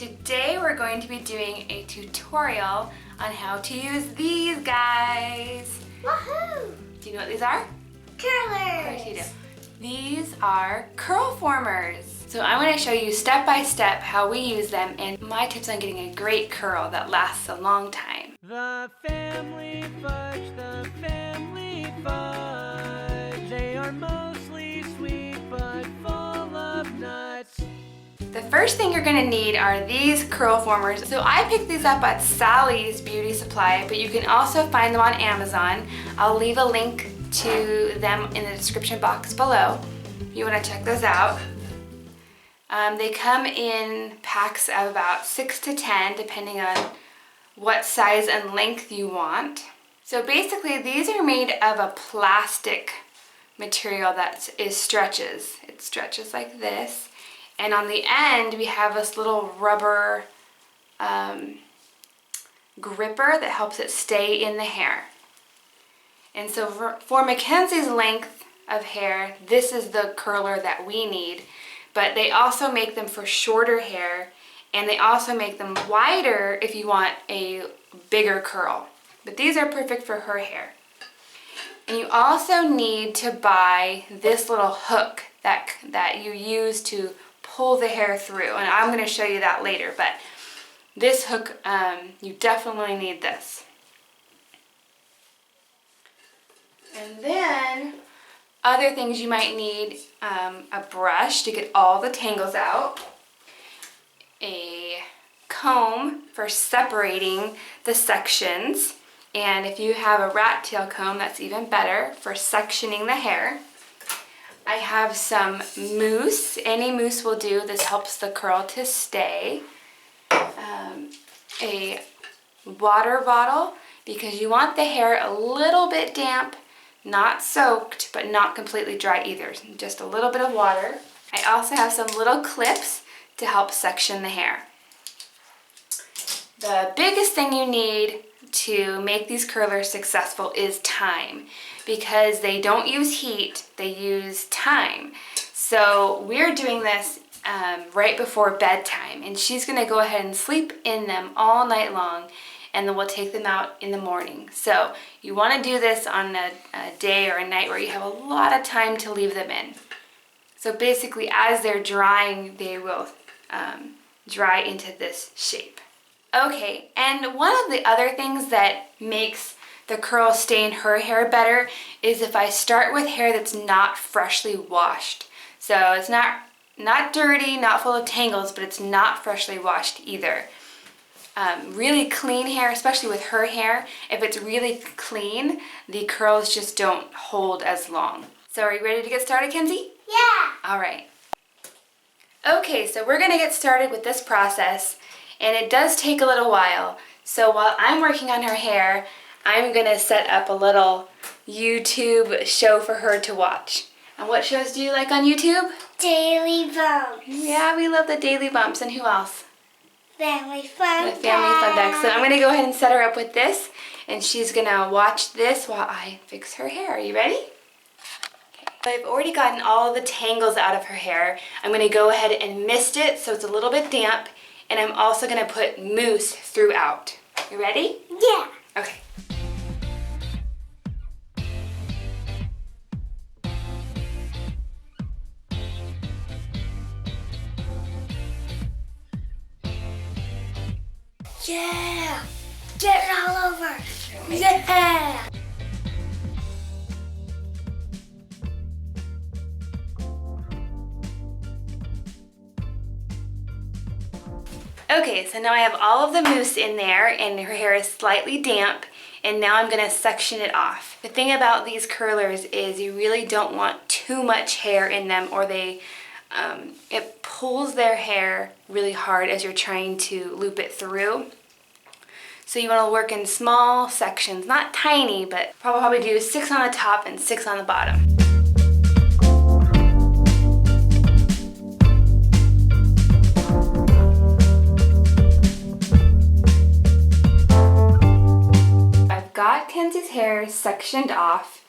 Today we're going to be doing a tutorial on how to use these guys. Woohoo! Do you know what these are? Curlers! Of course you do. These are Curlformers. So I'm going to show you step by step how we use them and my tips on getting a great curl that lasts a long time. The family fudge, the family fudge. They are mostly sweet but full of nuts. The first thing you're going to need are these Curlformers. So I picked these up at Sally's Beauty Supply, but you can also find them on Amazon. I'll leave a link to them in the description box below if you want to check those out. They come in packs of about 6 to 10 depending on what size and length you want. So basically these are made of a plastic material that stretches. It stretches like this. And on the end, we have this little rubber gripper that helps it stay in the hair. And so for Mackenzie's length of hair, this is the curler that we need. But they also make them for shorter hair, and they also make them wider if you want a bigger curl. But these are perfect for her hair. And you also need to buy this little hook that you use to pull the hair through, and I'm going to show you that later, but this hook, you definitely need this. And then other things you might need, a brush to get all the tangles out, a comb for separating the sections, and if you have a rat tail comb, that's even better for sectioning the hair. I have some mousse. Any mousse will do. This helps the curl to stay. A water bottle because you want the hair a little bit damp, not soaked, but not completely dry either. Just a little bit of water. I also have some little clips to help section the hair. The biggest thing you need to make these curlers successful is time, because they don't use heat, they use time. So we're doing this right before bedtime, and she's going to go ahead and sleep in them all night long, and then we'll take them out in the morning. So you want to do this on a day or a night where you have a lot of time to leave them in. So basically as they're drying, they will dry into this shape. Okay, and one of the other things that makes the curl stay in her hair better is if I start with hair that's not freshly washed. So it's not dirty, not full of tangles, but it's not freshly washed either. Really clean hair, especially with her hair, if it's really clean, the curls just don't hold as long. So are you ready to get started, Kenzie? Yeah! All right. Okay, so we're gonna get started with this process. And it does take a little while. So while I'm working on her hair, I'm gonna set up a little YouTube show for her to watch. And what shows do you like on YouTube? Daily Bumps. Yeah, we love the Daily Bumps. And who else? Family Fun The Family Fun Deck. So I'm gonna go ahead and set her up with this, and she's gonna watch this while I fix her hair. Are you ready? Okay. So I've already gotten all of the tangles out of her hair. I'm gonna go ahead and mist it so it's a little bit damp. And I'm also going to put mousse throughout. You ready? Yeah. Okay. Yeah. Get it all over. Yeah. Okay, so now I have all of the mousse in there and her hair is slightly damp, and now I'm gonna section it off. The thing about these curlers is you really don't want too much hair in them, or it pulls their hair really hard as you're trying to loop it through. So you wanna work in small sections, not tiny, but probably do 6 on the top and 6 on the bottom. Got Kenzie's hair sectioned off.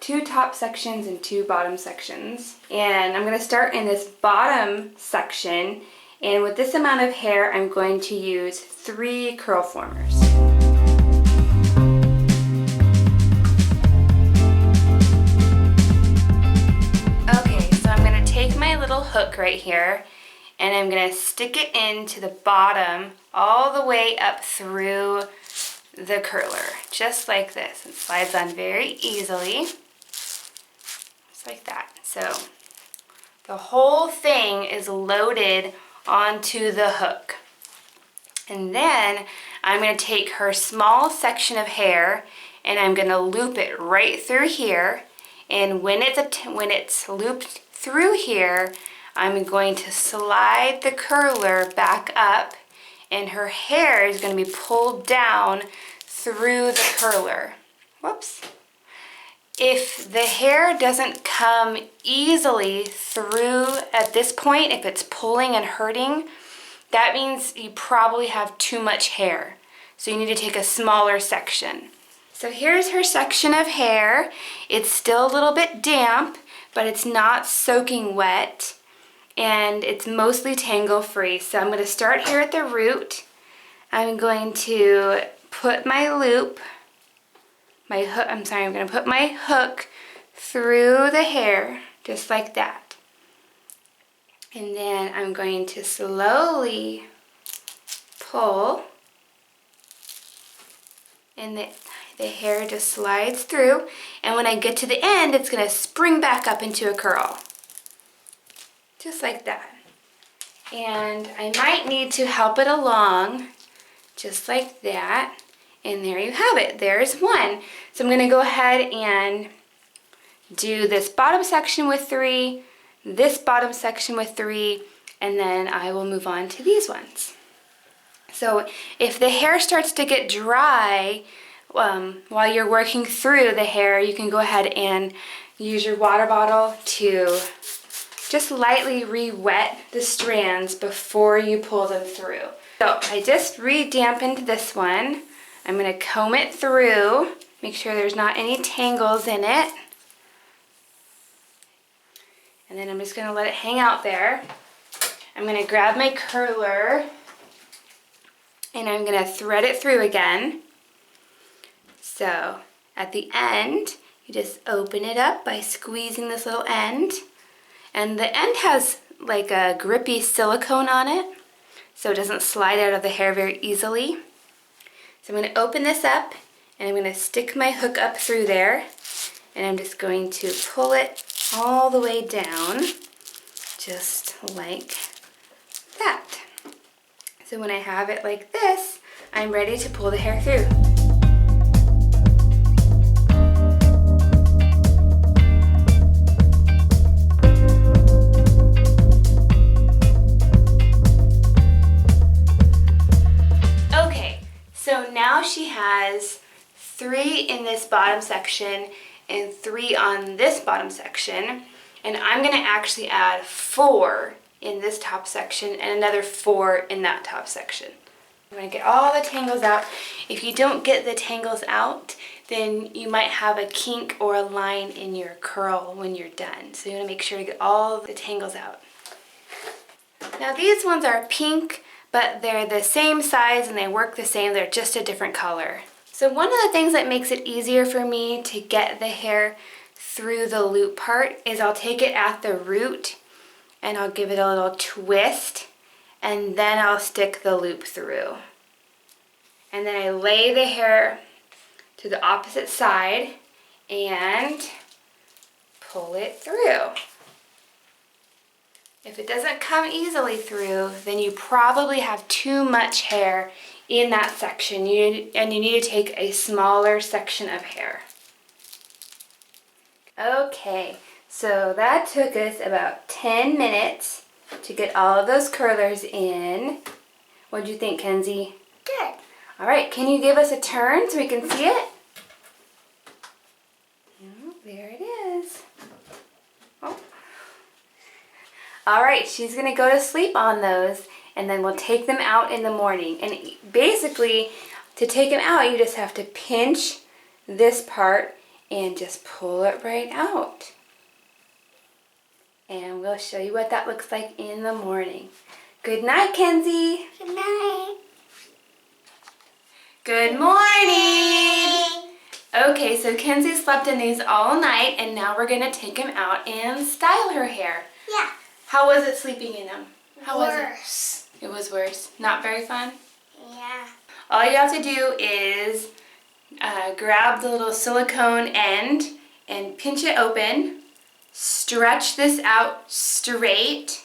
two top sections and 2 bottom sections. And I'm going to start in this bottom section And with this amount of hair, I'm going to use 3 curl formers. Okay, so I'm going to take my little hook right here and I'm going to stick it into the bottom all the way up through the curler, just like this. It slides on very easily, just like that. So the whole thing is loaded onto the hook. And then I'm going to take her small section of hair and I'm going to loop it right through here. And when it's looped through here, I'm going to slide the curler back up and her hair is going to be pulled down through the curler. Whoops. If the hair doesn't come easily through at this point, if it's pulling and hurting, that means you probably have too much hair. So you need to take a smaller section. So here's her section of hair. It's still a little bit damp, but it's not soaking wet. And it's mostly tangle free. So I'm going to start here at the root. I'm going to put my loop, I'm going to put my hook through the hair, just like that. And then I'm going to slowly pull, and the hair just slides through. And when I get to the end, it's going to spring back up into a curl. Just like that. And I might need to help it along, just like that. And there you have it. There's one. So I'm going to go ahead and do this bottom section with 3, this bottom section with 3, and then I will move on to these ones. So if the hair starts to get dry while you're working through the hair, you can go ahead and use your water bottle to just lightly re-wet the strands before you pull them through. So I just re-dampened this one. I'm going to comb it through, make sure there's not any tangles in it. And then I'm just going to let it hang out there. I'm going to grab my curler and I'm going to thread it through again. So at the end, you just open it up by squeezing this little end. And the end has like a grippy silicone on it, so it doesn't slide out of the hair very easily. So I'm going to open this up and I'm going to stick my hook up through there and I'm just going to pull it all the way down, just like that. So when I have it like this, I'm ready to pull the hair through. So now she has 3 in this bottom section and 3 on this bottom section. And I'm going to actually add 4 in this top section and another 4 in that top section. I'm going to get all the tangles out. If you don't get the tangles out, then you might have a kink or a line in your curl when you're done. So you want to make sure to get all the tangles out. Now these ones are pink, but they're the same size and they work the same, they're just a different color. So one of the things that makes it easier for me to get the hair through the loop part is I'll take it at the root and I'll give it a little twist and then I'll stick the loop through. And then I lay the hair to the opposite side and pull it through. If it doesn't come easily through, then you probably have too much hair in that section and you need to take a smaller section of hair. Okay, so that took us about 10 minutes to get all of those curlers in. What do you think, Kenzie? Good. All right, can you give us a turn so we can see it? Oh, there it is. Oh. All right, she's gonna go to sleep on those and then we'll take them out in the morning. And basically, to take them out, you just have to pinch this part and just pull it right out. And we'll show you what that looks like in the morning. Good night, Kenzie. Good night. Good morning. Okay, so Kenzie slept in these all night, and now we're gonna take them out and style her hair. Yeah. How was it sleeping in them? How was Worse. it? It was worse. Not very fun? Yeah. All you have to do is grab the little silicone end and pinch it open. Stretch this out straight,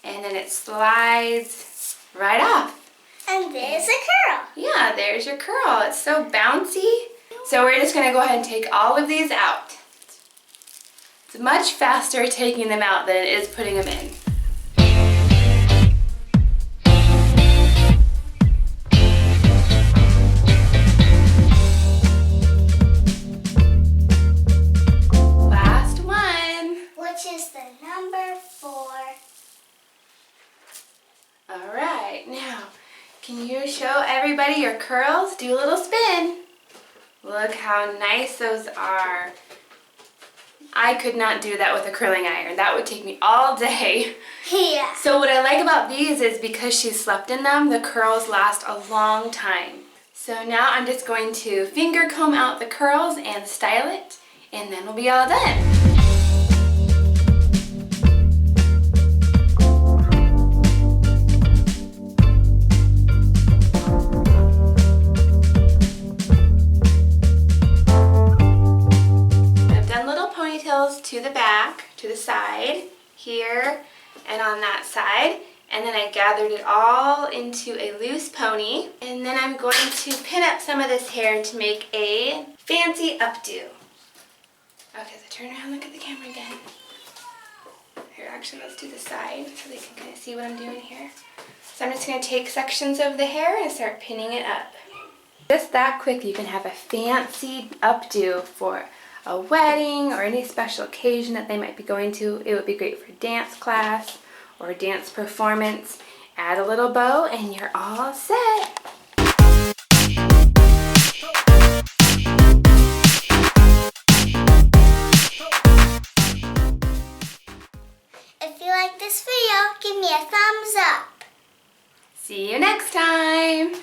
and then it slides right off. And there's a curl. Yeah, there's your curl. It's so bouncy. So we're just gonna go ahead and take all of these out. It's much faster taking them out than it is putting them in. Last one. Which is the number 4. All right, now, can you show everybody your curls? Do a little spin. Look how nice those are. I could not do that with a curling iron. That would take me all day. Yeah. So what I like about these is because she slept in them, the curls last a long time. So now I'm just going to finger comb out the curls and style it, and then we'll be all done. To the back, to the side, here, and on that side. And then I gathered it all into a loose pony. And then I'm going to pin up some of this hair to make a fancy updo. Okay, so turn around, look at the camera again. Here, actually, let's do the side so they can kind of see what I'm doing here. So I'm just going to take sections of the hair and start pinning it up. Just that quick, you can have a fancy updo for a wedding or any special occasion that they might be going to. It would be great for dance class or dance performance. Add a little bow and you're all set. If you like this video, give me a thumbs up. See you next time.